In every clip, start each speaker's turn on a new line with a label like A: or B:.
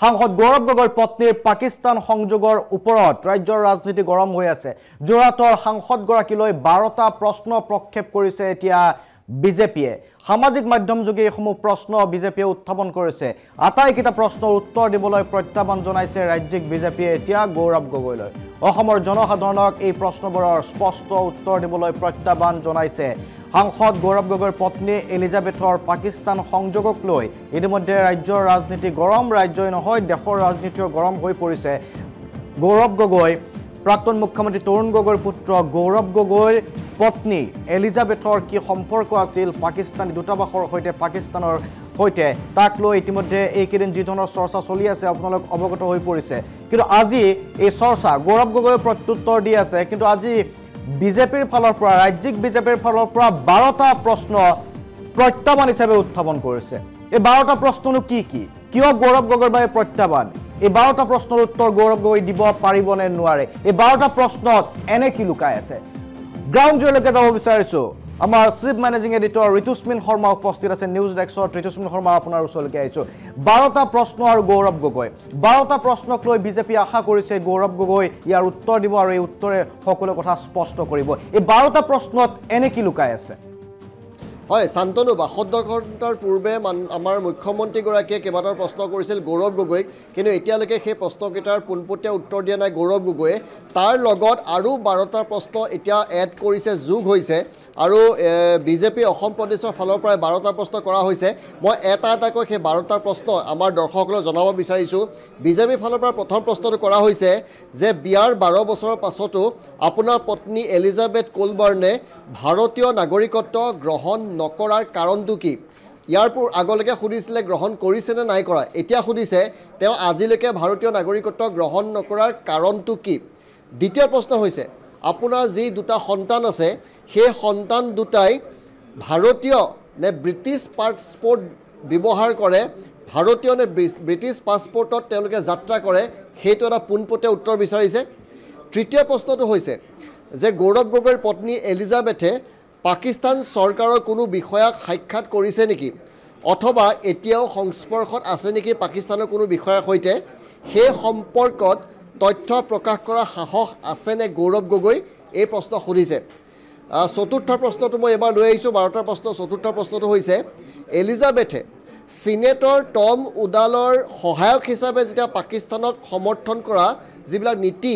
A: সাংসদ গৌৰৱ গগৈৰ পত্নীৰ পাকিস্তান সংযোগৰ ওপৰত ৰাজ্যৰ ৰাজনীতি গৰম হৈ আছে যোৰহাটৰ সাংসদগৰাকীলৈ 12টা প্ৰশ্ন প্ৰক্ষেপ কৰিছে এতিয়া বিজেপিয়ে সামাজিক মাধ্যমযোগে এইসমূহ প্ৰশ্ন বিজেপিয়ে উত্থাপন কৰিছে আটাইকেইটা প্ৰশ্নৰ উত্তৰ দিবলৈ প্ৰত্যাহ্বান জনাইছে ৰাজ্যিক বিজেপিয়ে এতিয়া গৌৰৱ গগৈলৈ অসমৰ জনসাধাৰণক এই প্ৰশ্নবোৰৰ স্পষ্ট উত্তৰ দিবলৈ প্ৰত্যাহ্বান জনাইছে সাংসদ গৌৰৱ গগৈৰ পত্নী এলিজাবেথৰ পাকিস্তান সংযোগক লৈ ইতিমধ্যে ৰাজ্যৰ ৰাজনীতি গৰম ৰাজ্যই নহয় দেশৰ ৰাজনীতিও গৰম হৈ পৰিছে গৌৰৱ গগৈ প্ৰাক্তন মুখ্যমন্ত্ৰী তৰুণ গগৈৰ পুত্ৰ গৌৰৱ গগৈৰ পত্নী এলিজাবেথৰ কি সম্পৰ্ক আছিল পাকিস্তানী দূতাবাসৰ সৈতে পাকিস্তানৰ সৈতে তাক লৈ ইতিমধ্যে এইকেইদিন যি ধৰণৰ চৰ্চা চলি আছে আপোনালোক অৱগত হৈ পৰিছে কিন্তু আজি এই চৰ্চা গৌৰৱ গগৈয়ে প্ৰত্যুত্তৰ দি আছে কিন্তু আজি বিজেপিৰ ফালৰ পৰা ৰাজ্যিক বিজেপিৰ ফালৰ পৰা 12টা প্ৰশ্ন প্ৰত্যাহ্বান হিচাপে উত্থাপন কৰিছে এই 12টা প্ৰশ্ননো কি কিয় গৌৰৱ গগৈৰ বাবে প্ৰত্যাহ্বান এই 12টা প্ৰশ্নৰ উত্তৰ গৌৰৱ গগৈ দিব পাৰিব নে নোৱাৰে এই 12টা প্ৰশ্নত এনে কি লুকাই আছে গ্ৰাউণ্ড জিৰ'লৈকে যাব বিচাৰিছো আমাৰ chief managing editor Ritusmin Sharma উপস্থিত আছে নিউজ ডেস্কত ঋতুস্মিন শৰ্মা আপোনাৰ ওচৰলৈকে আহিছো 12টা প্ৰশ্ন আৰু গৌৰৱ গগৈ 12টা প্ৰশ্নক লৈ বিজেপি আশা কৰিছে গৌৰৱ গগৈ ইয়াৰ উত্তৰ দিব আৰু এই উত্তৰে সকলো কথা স্পষ্ট কৰিব এই 12টা প্ৰশ্নত এনে কি লুকাই আছে
B: হয় শান্তনু 72 ঘণ্টাৰ পূৰ্বে আমাৰ মুখ্যমন্ত্ৰীগৰাকীয়ে কেইবাটাও প্ৰশ্ন কৰিছিল গৌৰৱ গগৈক কিন্তু এতিয়ালৈকে সেই প্ৰশ্নকেইটাৰ পোনপটীয়া উত্তৰ দিয়া নাই গৌৰৱ গগৈয়ে তাৰ লগত আৰু 12টা প্ৰশ্ন এতিয়া এড কৰিছে যোগ হৈছে আৰু বিজেপি অসম প্ৰদেশৰ ফালৰ পৰা 12টা প্ৰশ্ন কৰা হৈছে মই এটাকৈ সেই 12টা প্ৰশ্ন আমাৰ দৰ্শকসকলক জনাব বিচাৰিছোঁ বিজেপি ফালৰ পৰা প্ৰথম প্ৰশ্নটো কৰা হৈছে যে বিয়াৰ 12 বছৰৰ পাছতো আপোনাৰ পত্নী এলিজাবেথ কোলবাৰ্নে ভাৰতীয় নাগৰিকত্ব গ্ৰহণ নকৰাৰ কাৰণটো কি ইয়াৰ আগলৈকে সুধিছিলে গ্ৰহণ কৰিছে নে নাই কৰা এতিয়া সুধিছে তেওঁ আজিলৈকে ভাৰতীয় নাগৰিকত্ব গ্ৰহণ নকৰাৰ কাৰণটো কি দ্বিতীয় প্ৰশ্ন হৈছে আপোনাৰ যি দুটা সন্তান আছে সেই সন্তান দুটাই ভাৰতীয় নে ব্ৰিটিছ পাছপোৰ্ট ব্যৱহাৰ কৰে ভাৰতীয় নে ব্ৰিটিছ পাছপোৰ্টত তেওঁলোকে যাত্ৰা কৰে সেইটো এটা পোনপটীয়া উত্তৰ বিচাৰিছে তৃতীয় প্ৰশ্নটো হৈছে যে গৌৰৱ গগৈৰ পত্নী এলিজাবেথে পাকিস্তান চৰকাৰৰ কোনো বিষয়াক সাক্ষাৎ কৰিছে নেকি অথবা এতিয়াও সংস্পৰ্শত আছে নেকি পাকিস্তানৰ কোনো বিষয়াৰ সৈতে সেই সম্পৰ্কত তথ্য প্ৰকাশ কৰা সাহস আছে নে গৌৰৱ গগৈ এই প্ৰশ্ন সুধিছে চতুৰ্থ প্ৰশ্নটো মই এবাৰ লৈ আহিছোঁ 12টা প্ৰশ্ন চতুৰ্থ প্ৰশ্নটো হৈছে এলিজাবেথে সিনেটৰ টম উডালৰ সহায়ক হিচাপে যেতিয়া পাকিস্তানক সমৰ্থন কৰা যিবিলাক নীতি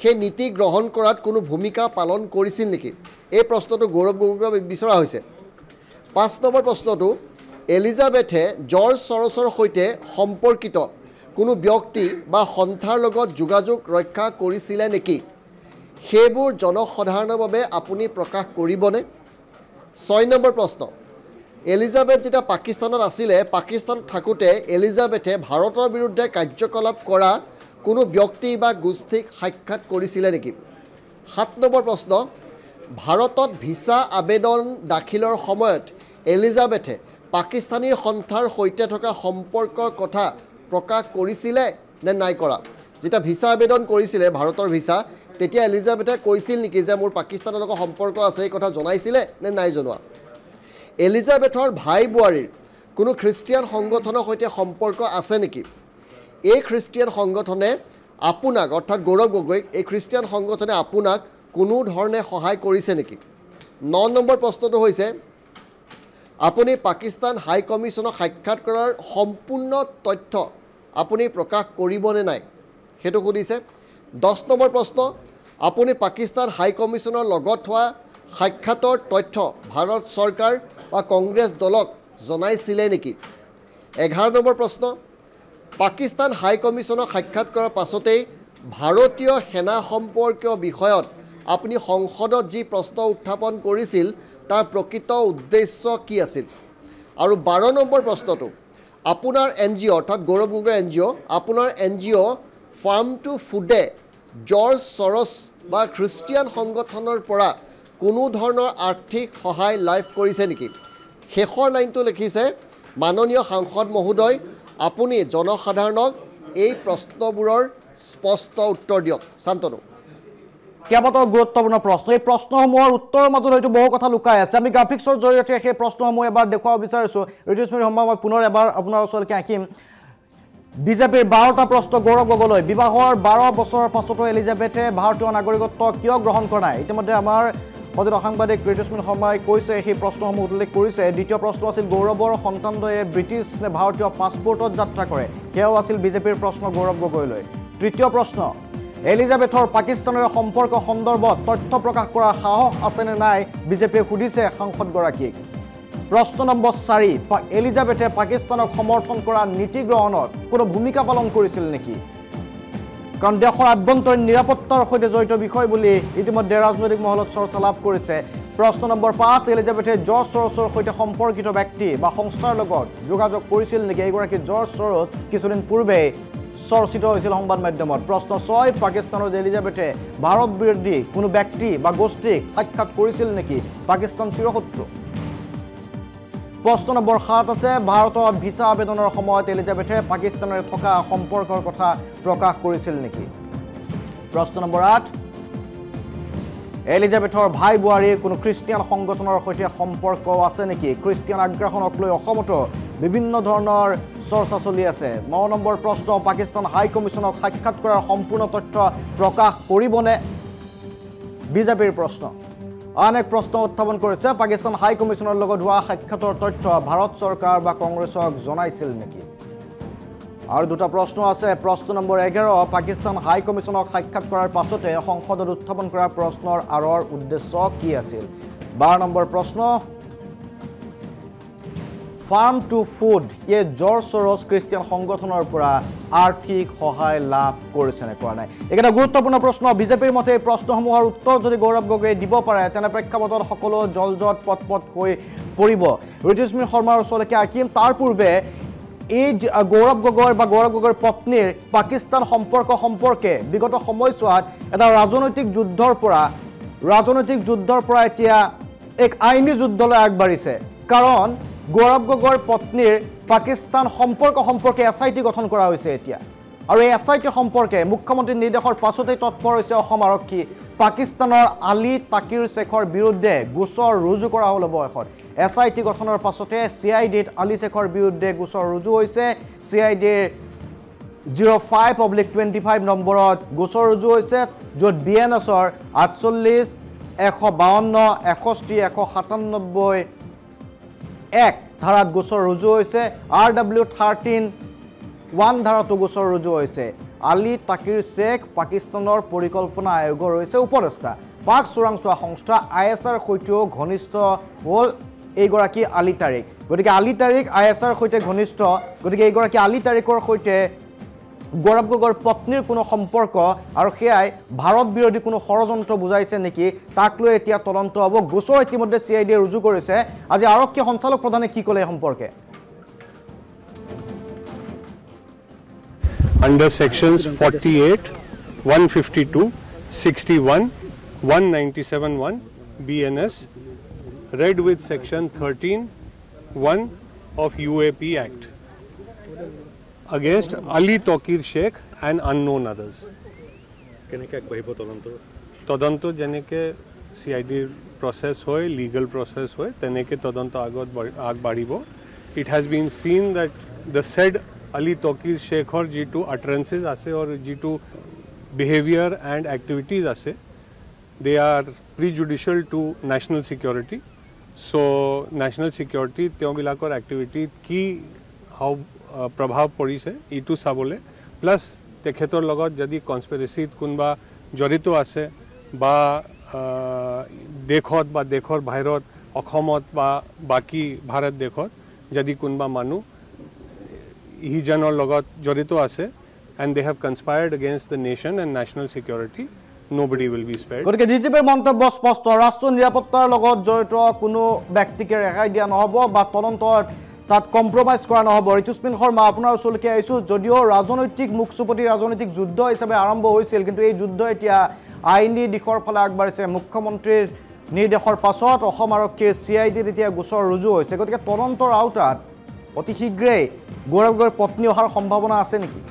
B: সেই নীতি গ্ৰহণ কৰাত কোনো ভূমিকা পালন কৰিছিল নেকি এই প্ৰশ্নটো গৌৰৱ গগৈক বিচৰা হৈছে 5 নম্বৰ প্ৰশ্নটো এলিজাবেথে জৰ্জ সৰছৰ সৈতে সম্পৰ্কিত কোনো ব্যক্তি বা সন্থাৰ লগত যোগাযোগ ৰক্ষা কৰিছিলে নেকি সেইবোৰ জনসাধাৰণৰ বাবে আপুনি প্ৰকাশ কৰিবনে 6 নম্বৰ প্ৰশ্ন এলিজাবেথ যেতিয়া পাকিস্তানত আছিলে পাকিস্তানত থাকোঁতে এলিজাবেথে ভাৰতৰ বিৰুদ্ধে কাৰ্যকলাপ কৰা কোনো ব্যক্তি বা গোষ্ঠীক সাক্ষাৎ কৰিছিলে নেকি 7 নম্বৰ প্ৰশ্ন ভাৰতত ভিছা আবেদন দাখিলৰ সময়ত এলিজাবেথে পাকিস্তানী সন্থাৰ সৈতে থকা সম্পৰ্কৰ কথা প্ৰকাশ কৰিছিলে নে নাই কৰা যেতিয়া ভিছা আবেদন কৰিছিলে ভাৰতৰ ভিছা তেতিয়া এলিজাবেথে কৈছিল নেকি যে মোৰ পাকিস্তানৰ লগত সম্পৰ্ক আছে এই কথা জনাইছিলে নে নাই জনোৱা এলিজাবেথৰ ভাই বোৱাৰীৰ কোনো খ্ৰীষ্টিয়ান সংগঠনৰ সৈতে সম্পৰ্ক আছে নেকি এই খ্ৰীষ্টিয়ান সংগঠনে আপোনাক অৰ্থাৎ গৌৰৱ গগৈক এই খ্ৰীষ্টিয়ান সংগঠনে আপোনাক কোনো ধৰণে সহায় কৰিছে নেকি 9 নম্বৰ প্ৰশ্নটো হৈছে আপুনি পাকিস্তান হাই কমিছনক সাক্ষাৎ কৰাৰ সম্পূৰ্ণ তথ্য আপুনি প্ৰকাশ কৰিবনে নাই সেইটো সুধিছে 10 নম্বৰ প্ৰশ্ন আপুনি পাকিস্তান হাই কমিছনৰ লগত হোৱা সাক্ষাতৰ তথ্য ভাৰত চৰকাৰ বা কংগ্ৰেছ দলক জনাইছিলে নেকি 11 নম্বৰ প্ৰশ্ন পাকিস্তান হাই কমিছনক সাক্ষাৎ কৰাৰ পাছতেই ভাৰতীয় সেনা সম্পৰ্কীয় বিষয়ত আপুনি সংসদত যি প্ৰশ্ন উত্থাপন কৰিছিল তাৰ প্ৰকৃত উদ্দেশ্য কি আছিল আৰু 12 নম্বৰ প্ৰশ্নটো আপোনাৰ এনজিঅ অৰ্থাৎ গৌৰৱ গগৈ এনজিঅ আপোনাৰ এনজিঅ ফাৰ্ম টু ফুডে জৰ্জ সৰছ বা খ্ৰীষ্টিয়ান সংগঠনৰ পৰা কোনো ধৰণৰ আৰ্থিক সহায় লাভ কৰিছে নেকি শেষৰ লাইনটো লিখিছে মাননীয় সাংসদ মহোদয় আপুনি জনসাধাৰণক এই প্ৰশ্নবোৰৰ স্পষ্ট উত্তৰ দিয়ক শান্তনু
A: কেইবাটাও গুৰুত্বপূৰ্ণ প্ৰশ্ন এই প্ৰশ্নসমূহৰ উত্তৰৰ মাজত হয়তো বহু কথা লুকাই আছে আমি গ্ৰাফিক্সৰ জৰিয়তে সেই প্ৰশ্নসমূহ এবাৰ দেখুৱাব বিচাৰিছোঁ ঋতুস্মিন শৰ্মা মই পুনৰ এবাৰ আপোনাৰ ওচৰলৈকে আহিম বিজেপিৰ 12টা প্ৰশ্ন গৌৰৱ গগৈ বিবাহৰ 12 বছৰৰ পাছতো এলিজাবেথে ভাৰতীয় নাগৰিকত্ব কিয় গ্ৰহণ কৰা নাই ইতিমধ্যে আমাৰ সদস্য সাংবাদিক ঋতুস্মিন শৰ্মাই কৈছে সেই প্ৰশ্নসমূহ উল্লেখ কৰিছে দ্বিতীয় প্ৰশ্ন আছিল গৌৰৱৰ সন্তানদ্বয়ে ব্ৰিটিছ নে ভাৰতীয় পাছপোৰ্টত যাত্ৰা কৰে সেয়াও আছিল বিজেপিৰ প্ৰশ্ন গৌৰৱ গগৈলৈ তৃতীয় প্ৰশ্ন এলিজাবেথৰ পাকিস্তানৰ সম্পৰ্ক সন্দৰ্ভত তথ্য প্ৰকাশ কৰাৰ সাহস আছে নে নাই বিজেপিয়ে সুধিছে সাংসদগৰাকীক প্ৰশ্ন নম্বৰ 4 এলিজাবেথে পাকিস্তানক সমৰ্থন কৰা নীতি গ্ৰহণত কোনো ভূমিকা পালন কৰিছিল নেকি কাৰণ দেশৰ আভ্যন্তৰীণ নিৰাপত্তাৰ সৈতে জড়িত বিষয় বুলি ইতিমধ্যে ৰাজনৈতিক মহলত চৰ্চা লাভ কৰিছে প্ৰশ্ন নম্বৰ 5 এলিজাবেথে জৰ্জ সৰোজৰ সৈতে সম্পৰ্কিত ব্যক্তি বা সংস্থাৰ লগত যোগাযোগ কৰিছিল নেকি এইগৰাকী জৰ্জ সৰোজ কিছুদিন পূৰ্বে চৰ্চিত হৈছিল সংবাদ মাধ্যমত প্ৰশ্ন 6 পাকিস্তানৰ এলিজাবেথে ভাৰত বিৰোধী কোনো ব্যক্তি বা গোষ্ঠীক সাক্ষাৎ কৰিছিল নেকি পাকিস্তান চিৰশত্ৰু প্ৰশ্ন নম্বৰ 7 আছে ভাৰতৰ ভিসা আবেদনৰ সময়ত এলিজাবেথে পাকিস্তানৰ থকা সম্পৰ্কৰ কথা প্ৰকাশ কৰিছিল নেকি প্ৰশ্ন নম্বৰ 8 এলিজাবেথৰ ভাই বুৱাৰী কোনো খ্ৰীষ্টিয়ান সংগঠনৰ সৈতে সম্পৰ্ক আছে নেকি খ্ৰীষ্টিয়ান আগ্ৰাসনক লৈ অসমত বিভিন্ন ধৰণৰ চৰ্চা চলি আছে 9 নম্বৰ প্ৰশ্ন পাকিস্তান হাই কমিছনক সাক্ষাৎ কৰাৰ সম্পূৰ্ণ তথ্য প্ৰকাশ কৰিবনে বিজেপিৰ প্ৰশ্ন আন এক প্ৰশ্ন উত্থাপন কৰিছে পাকিস্তান হাই কমিছনৰ লগত হোৱা সাক্ষাতৰ তথ্য ভাৰত চৰকাৰ বা কংগ্ৰেছক জনাইছিল নেকি আৰু দুটা প্ৰশ্ন আছে প্ৰশ্ন নম্বৰ 11 পাকিস্তান হাই কমিছনক সাক্ষাৎ কৰাৰ পাছতে সংসদত উত্থাপন কৰা প্ৰশ্নৰ আৰৰ উদ্দেশ্য কি আছিল 12 নম্বৰ প্ৰশ্ন ফাৰ্ম টু ফুড য়ে জৰ্জ সৰোজ খ্ৰীষ্টিয়ান সংগঠনৰ পৰা আৰ্থিক সহায় লাভ কৰিছে নে কৰা নাই এটা গুৰুত্বপূৰ্ণ প্ৰশ্ন বিজেপিৰ মতে এই প্ৰশ্নসমূহৰ উত্তৰ যদি গৌৰৱ গগৈয়ে দিব পাৰে তেনে প্ৰেক্ষাপটত সকলো জলজট পটপট হৈ পৰিব ঋতুস্মিন শৰ্মাৰ ওচৰলৈকে আহিম তাৰ পূৰ্বে এই গৌৰৱ গগৈৰ পত্নীৰ পাকিস্তান সম্পৰ্কে বিগত সময়ছোৱাত এটা ৰাজনৈতিক যুদ্ধৰ পৰা এতিয়া এক আইনী যুদ্ধলৈ আগবাঢ়িছে কাৰণ গৌৰৱ গগৈৰ পত্নীৰ পাকিস্তান সম্পৰ্কে এছআইটি গঠন কৰা হৈছে এতিয়া আৰু এই এছআইটি সম্পৰ্কে মুখ্যমন্ত্ৰীৰ নিৰ্দেশৰ পাছতেই তৎপৰ হৈছে অসম আৰক্ষী পাকিস্তানৰ আলী তাকিৰ শেখৰ বিৰুদ্ধে গোচৰ ৰুজু কৰা হ'ল অৱশেষত এছআইটি গঠনৰ পাছতে চিআইডিত আলী শেখৰ বিৰুদ্ধে গোচৰ ৰুজু হৈছে চিআইডিৰ 05/25 নম্বৰত গোচৰ ৰুজু হৈছে য'ত বিএনএছৰ 48 152 61 197 এক ধাৰাত গোচৰ ৰুজু হৈছে RW13 1 ধাৰাতো গোচৰ ৰুজু হৈছে আলী তাকিৰ শেখ পাকিস্তানৰ পৰিকল্পনা আয়োগৰ হৈছে উপদেষ্টা পাক চোৰাংচোৱা সংস্থা ISR সৈতেও ঘনিষ্ঠ হ'ল এইগৰাকী আলী তাৰিক গতিকে আলী তাৰিক ISR সৈতে ঘনিষ্ঠ গতিকে এইগৰাকী আলী তাৰিকৰ সৈতে গৌৰৱ গগৈৰ পত্নীৰ কোনো সম্পৰ্ক আৰু সেয়াই ভাৰত বিৰোধী কোনো ষড়যন্ত্ৰ বুজাইছে নেকি তাক লৈ এতিয়া তদন্ত হ'ব গোচৰ ইতিমধ্যে চিআইডিয়ে ৰুজু কৰিছে আজি আৰক্ষী সঞ্চালক প্ৰধানে কি ক'লে সম্পৰ্কে
C: Under sections 48, 152, 61, 197(1) BNS, read with section 13(1) of UAP Act against Ali Takir Sheikh and unknown others. তদন্ত যেনেকে CID process hoy, legal process hoy, তেনেকে তদন্ত আগবাঢ়িব. It has been seen that the said Ali Takir Sheikhor G2 utterances ase or G2 behavior and activities ase, they are prejudicial to national security. So national security teobilakor activity ki how prabhav porise itu sabole plus tekhetor logot jodi conspiracy kunba jorito ase ba dekhot ba dekhor bairot অসমত বা বাকি ভাৰত দেশত যদি কোনবা মানুহ হিজনৰ লগত জড়িত আছে and they have conspired against the nation and national security, nobody will be spared.
A: গতিকে ডিজিপিৰ মন্তব্য স্পষ্ট ৰাষ্ট্ৰীয় নিৰাপত্তাৰ লগত জড়িত কোনো ব্যক্তিকে ৰেহাই দিয়া নহ'ব বা তদন্তৰ তাত কম্প্ৰমাইজ কৰা নহ'ব ঋতুস্মিন শৰ্মা আপোনাৰ ওচৰলৈকে আহিছোঁ যদিও ৰাজনৈতিক মুখচুপতি ৰাজনৈতিক যুদ্ধ হিচাপে আৰম্ভ হৈছিল কিন্তু এই যুদ্ধ এতিয়া আইনী দিশৰ ফালে আগবাঢ়িছে মুখ্যমন্ত্ৰীৰ নিৰ্দেশৰ পাছত অসম আৰক্ষীৰ CIDত এতিয়া গোচৰ ৰুজু হৈছে গতিকে তদন্তৰ আওতাত অতি শীঘ্ৰেই গৌৰৱ গগৈৰ পত্নী অহাৰ সম্ভাৱনা আছে নেকি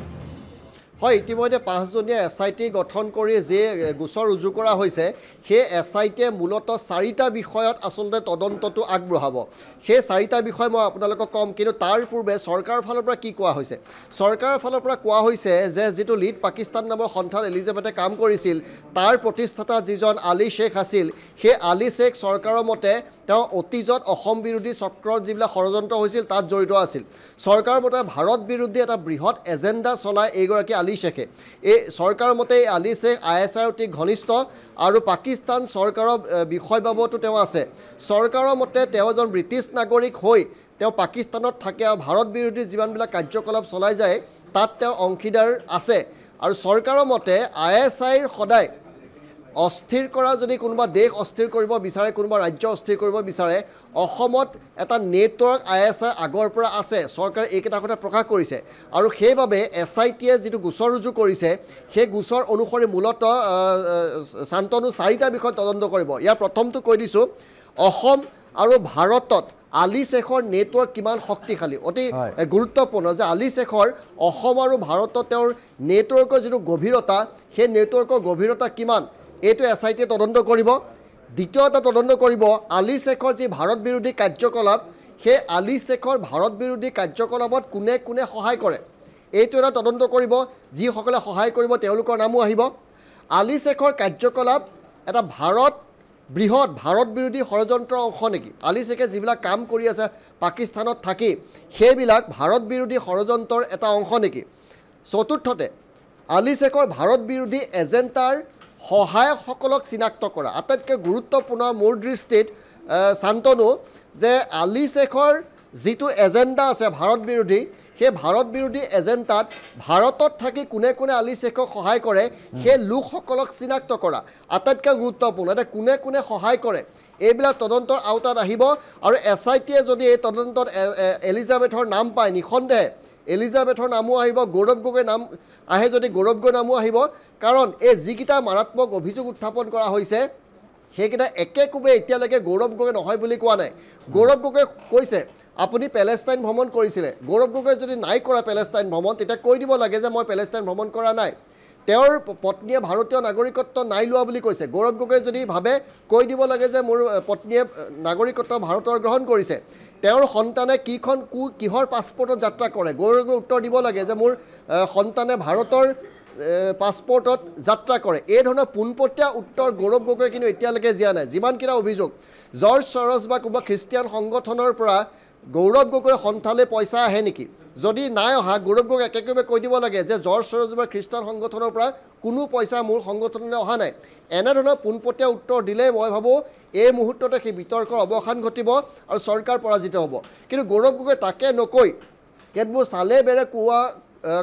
B: হয় ইতিমধ্যে 5জনীয়া SIT গঠন কৰি যে গোচৰ ৰুজু কৰা হৈছে সেই SITয়ে মূলতঃ 4টা বিষয়ত আসলতে তদন্তটো আগবঢ়াব সেই 4টা বিষয় মই আপোনালোকক কম কিন্তু তাৰ পূৰ্বে চৰকাৰৰ ফালৰ পৰা কি কোৱা হৈছে চৰকাৰৰ ফালৰ পৰা কোৱা হৈছে যে যেটো লিড পাকিস্তান নামৰ সন্থান এলিজাবেথে কাম কৰিছিল তাৰ প্ৰতিষ্ঠাতা যিজন আলী শেখ আছিল সেই আলী শেখ চৰকাৰৰ মতে তেওঁ অতীজত অসম বিৰোধী চক্ৰৰ যিবিলাক ষড়যন্ত্ৰ হৈছিল তাত জড়িত আছিল চৰকাৰৰ মতে ভাৰত বিৰোধী এটা বৃহৎ এজেণ্ডা চলাই এইগৰাকী আলী শেখে এই চৰকাৰৰ মতে আলী শেখ ISIৰ অতি ঘনিষ্ঠ আৰু পাকিস্তান চৰকাৰৰ বিষয় বাবতো তেওঁ আছে চৰকাৰৰ মতে তেওঁ এজন ব্ৰিটিছ নাগৰিক হৈ তেওঁ পাকিস্তানত থাকে আৰু ভাৰত বিৰোধী যিমানবিলাক কাৰ্যকলাপ চলাই যায় তাত তেওঁ অংশীদাৰ আছে আৰু চৰকাৰৰ মতে ISIৰ সদায় অস্থিৰ কৰা যদি কোনোবা দেশ অস্থিৰ কৰিব বিচাৰে কোনোবা ৰাজ্য অস্থিৰ কৰিব বিচাৰে অসমত এটা নেটৱৰ্ক ISI আগৰ পৰা আছে চৰকাৰে এইকেইটা কথা প্ৰকাশ কৰিছে আৰু সেইবাবে SITয়ে যিটো গোচৰ ৰুজু কৰিছে সেই গোচৰ অনুসৰি মূলতঃ শান্তনু 4টা বিষয় তদন্ত কৰিব ইয়াৰ প্ৰথমটো কৈ দিছোঁ অসম আৰু ভাৰতত আলী শেখৰ নেটৱৰ্ক কিমান শক্তিশালী অতি গুৰুত্বপূৰ্ণ যে আলী শেখৰ অসম আৰু ভাৰতত তেওঁৰ নেটৱৰ্কৰ যিটো গভীৰতা সেই নেটৱৰ্কৰ গভীৰতা কিমান এইটো SITয়ে তদন্ত কৰিব দ্বিতীয় এটা তদন্ত কৰিব আলী শেখৰ যি ভাৰত বিৰোধী কাৰ্যকলাপ সেই আলী শেখৰ ভাৰত বিৰোধী কাৰ্যকলাপত কোনে কোনে সহায় কৰে এইটো এটা তদন্ত কৰিব যিসকলে সহায় কৰিব তেওঁলোকৰ নামো আহিব আলী শেখৰ কাৰ্যকলাপ এটা বৃহৎ ভাৰত বিৰোধী ষড়যন্ত্ৰৰ অংশ নেকি আলী শেখে যিবিলাক কাম কৰি আছে পাকিস্তানত থাকি সেইবিলাক ভাৰত বিৰোধী ষড়যন্ত্ৰৰ এটা অংশ নেকি চতুৰ্থতে আলী শেখৰ ভাৰত বিৰোধী এজেণ্ডাৰ সহায়কসকলক চিনাক্ত কৰা আটাইতকৈ গুৰুত্বপূৰ্ণ মোৰ দৃষ্টিত শান্তনু যে আলী শেখৰ যিটো এজেণ্ডা আছে ভাৰত বিৰোধী সেই ভাৰত বিৰোধী এজেণ্ডাত ভাৰতত থাকি কোনে কোনে আলী শেখক সহায় কৰে সেই লোকসকলক চিনাক্ত কৰা আটাইতকৈ গুৰুত্বপূৰ্ণ এটা কোনে কোনে সহায় কৰে এইবিলাক তদন্তৰ আওতাত আহিব আৰু SITয়ে যদি এই তদন্তত এলিজাবেথৰ নাম পায় নিখন্দেহে এলিজাবেথৰ নামো আহিব গৌৰৱ গগৈৰ নাম আহে যদি গৌৰৱ গগৈৰ নামো আহিব কাৰণ এই যিকেইটা মাৰাত্মক অভিযোগ উত্থাপন কৰা হৈছে সেইকেইটা একেকোবে এতিয়ালৈকে গৌৰৱ গগৈ নহয় বুলি কোৱা নাই গৌৰৱ গগৈ কৈছে আপুনি পেলেষ্টাইন ভ্ৰমণ কৰিছিলে গৌৰৱ গগৈ যদি নাই কৰা পেলেষ্টাইন ভ্ৰমণ তেতিয়া কৈ দিব লাগে যে মই পেলেষ্টাইন ভ্ৰমণ কৰা নাই তেওঁৰ পত্নীয়ে ভাৰতীয় নাগৰিকত্ব নাই লোৱা বুলি কৈছে গৌৰৱ গগৈ যদি ভাবে কৈ দিব লাগে যে মোৰ পত্নীয়ে নাগৰিকত্ব ভাৰতৰ গ্ৰহণ কৰিছে তেওঁৰ সন্তানে কিহৰ পাছপৰ্টত যাত্ৰা কৰে গৌৰৱ গগৈ উত্তৰ দিব লাগে যে মোৰ সন্তানে ভাৰতৰ পাছপৰ্টত যাত্ৰা কৰে এই ধৰণৰ পোনপটীয়া উত্তৰ গৌৰৱ গগৈ কিন্তু এতিয়ালৈকে দিয়া নাই যিমানকেইটা অভিযোগ জৰ্জ সৰছ বা কোনোবা খ্ৰীষ্টিয়ান সংগঠনৰ পৰা গৌৰৱ গগৈৰ সন্থালে পইচা আহে নেকি যদি নাই অহা গৌৰৱ গগৈ একেকোবে কৈ দিব লাগে যে জৰ্জ সৰছ বা খ্ৰীষ্টান সংগঠনৰ পৰা কোনো পইচা মোৰ সংগঠনলৈ অহা নাই এনেধৰণৰ পোনপটীয়া উত্তৰ দিলে মই ভাবোঁ এই মুহূৰ্ততে সেই বিতৰ্কৰ অৱসান ঘটিব আৰু চৰকাৰ পৰাজিত হ'ব কিন্তু গৌৰৱ গগৈ তাকে নকৈ কেতবোৰ চালে বেৰে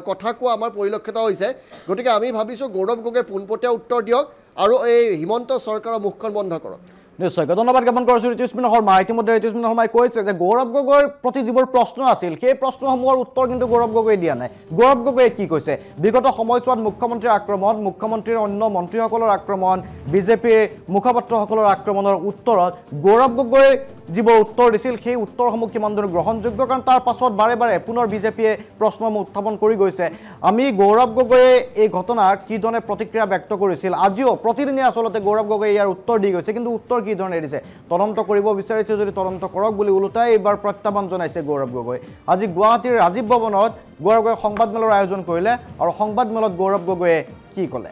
B: কথা কোৱা আমাৰ পৰিলক্ষিত হৈছে গতিকে আমি ভাবিছোঁ গৌৰৱ গগৈ পোনপটীয়া উত্তৰ দিয়ক আৰু এই হিমন্ত চৰকাৰৰ মুখখন বন্ধ কৰক
A: নিশ্চয় ধন্যবাদ জ্ঞাপন কৰিছোঁ ঋতুস্মিন শৰ্মা ইতিমধ্যে ঋতুস্মিন শৰ্মাই কৈছে যে গৌৰৱ গগৈৰ প্ৰতি যিবোৰ প্ৰশ্ন আছিল সেই প্ৰশ্নসমূহৰ উত্তৰ কিন্তু গৌৰৱ গগৈ দিয়া নাই গৌৰৱ গগৈয়ে কি কৈছে বিগত সময়ছোৱাত মুখ্যমন্ত্ৰীৰ আক্ৰমণ মুখ্যমন্ত্ৰীৰ অন্য মন্ত্ৰীসকলৰ আক্ৰমণ বিজেপিৰ মুখপাত্ৰসকলৰ আক্ৰমণৰ উত্তৰত গৌৰৱ গগৈ যিবোৰ উত্তৰ দিছিল সেই উত্তৰসমূহ কিমান দূৰ গ্ৰহণযোগ্য কাৰণ তাৰ পাছত বাৰে বাৰে পুনৰ বিজেপিয়ে প্ৰশ্নসমূহ উত্থাপন কৰি গৈছে আমি গৌৰৱ গগৈয়ে এই ঘটনাৰ কি ধৰণে প্ৰতিক্ৰিয়া ব্যক্ত কৰিছিল আজিও প্ৰতিদিনে আচলতে গৌৰৱ গগৈয়ে ইয়াৰ উত্তৰ দি গৈছে কিন্তু উত্তৰ কি ধৰণে দিছে তদন্ত কৰিব বিচাৰিছে যদি তদন্ত কৰক বুলি ওলোটাই এইবাৰ প্ৰত্যাহ্বান জনাইছে গৌৰৱ গগৈ আজি গুৱাহাটীৰ ৰাজীৱ ভৱনত গৌৰৱ গগৈ সংবাদমেলৰ আয়োজন কৰিলে আৰু সংবাদমেলত গৌৰৱ গগৈয়ে কি ক'লে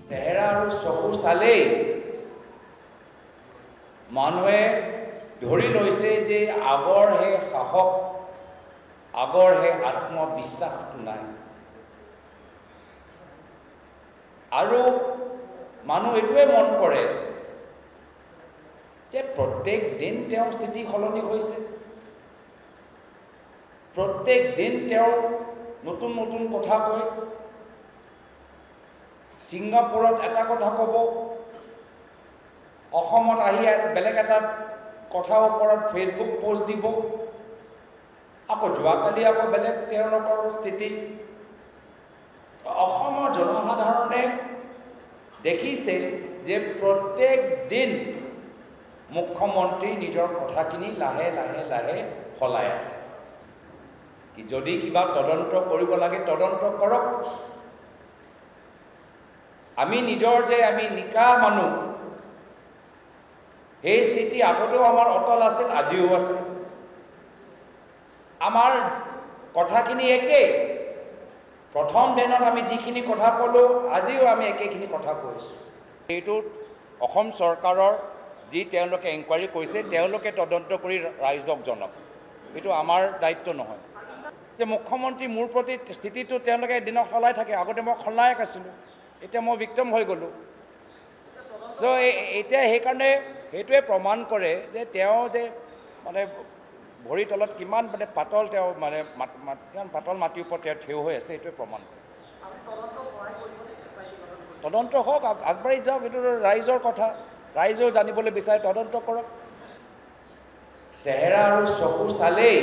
D: চেহেৰা আৰু চকু চালেই মানুহে ধৰি লৈছে যে আগৰ হে সাহস আগৰ হে আত্মবিশ্বাসটো নাই আৰু মানুহ এইটোৱে মন কৰে যে প্ৰত্যেক দিন তেওঁৰ স্থিতি সলনি হৈছে প্ৰত্যেক দিন তেওঁ নতুন নতুন কথা কয় ছিংগাপুৰত এটা কথা ক'ব অসমত আহি বেলেগ এটা কথাৰ ওপৰত ফেচবুক পোষ্ট দিব আকৌ যোৱাকালি আকৌ বেলেগ তেওঁলোকৰ স্থিতি অসমৰ জনসাধাৰণে দেখিছে যে প্ৰত্যেক দিন মুখ্যমন্ত্ৰী নিজৰ কথাখিনি লাহে লাহে লাহে সলাই আছে কি যদি কিবা তদন্ত কৰিব লাগে তদন্ত কৰক আমি নিজৰ যে আমি নিকা মানুহ এই স্থিতি আগতেও আমাৰ অটল আছিল আজিও আছে আমাৰ কথাখিনি একেই প্ৰথম দিনত আমি যিখিনি কথা ক'লোঁ আজিও আমি একেখিনি কথা কৈছোঁ এইটো অসম চৰকাৰৰ যি তেওঁলোকে এনকুৱাৰী কৰিছে তেওঁলোকে তদন্ত কৰি ৰাইজক জনাব এইটো আমাৰ দায়িত্ব নহয় যে মুখ্যমন্ত্ৰী মোৰ প্ৰতি স্থিতিটো তেওঁলোকে দিনক সলাই থাকে আগতে মই খলনায়ক আছিলোঁ এতিয়া মই ভিক্টিম হৈ গ'লোঁ চ' এতিয়া সেইকাৰণে সেইটোৱে প্ৰমাণ কৰে যে তেওঁ যে মানে ভৰিৰ তলত কিমান মানে পাতল তেওঁ মানে কিমান পাতল মাটিৰ ওপৰত তেওঁ থিয় হৈ আছে এইটোৱে প্ৰমাণ কৰে তদন্ত হওক আগবাঢ়ি যাওক এইটো ৰাইজৰ কথা ৰাইজেও জানিবলৈ বিচাৰে তদন্ত কৰক চেহেৰা আৰু চকু চালেই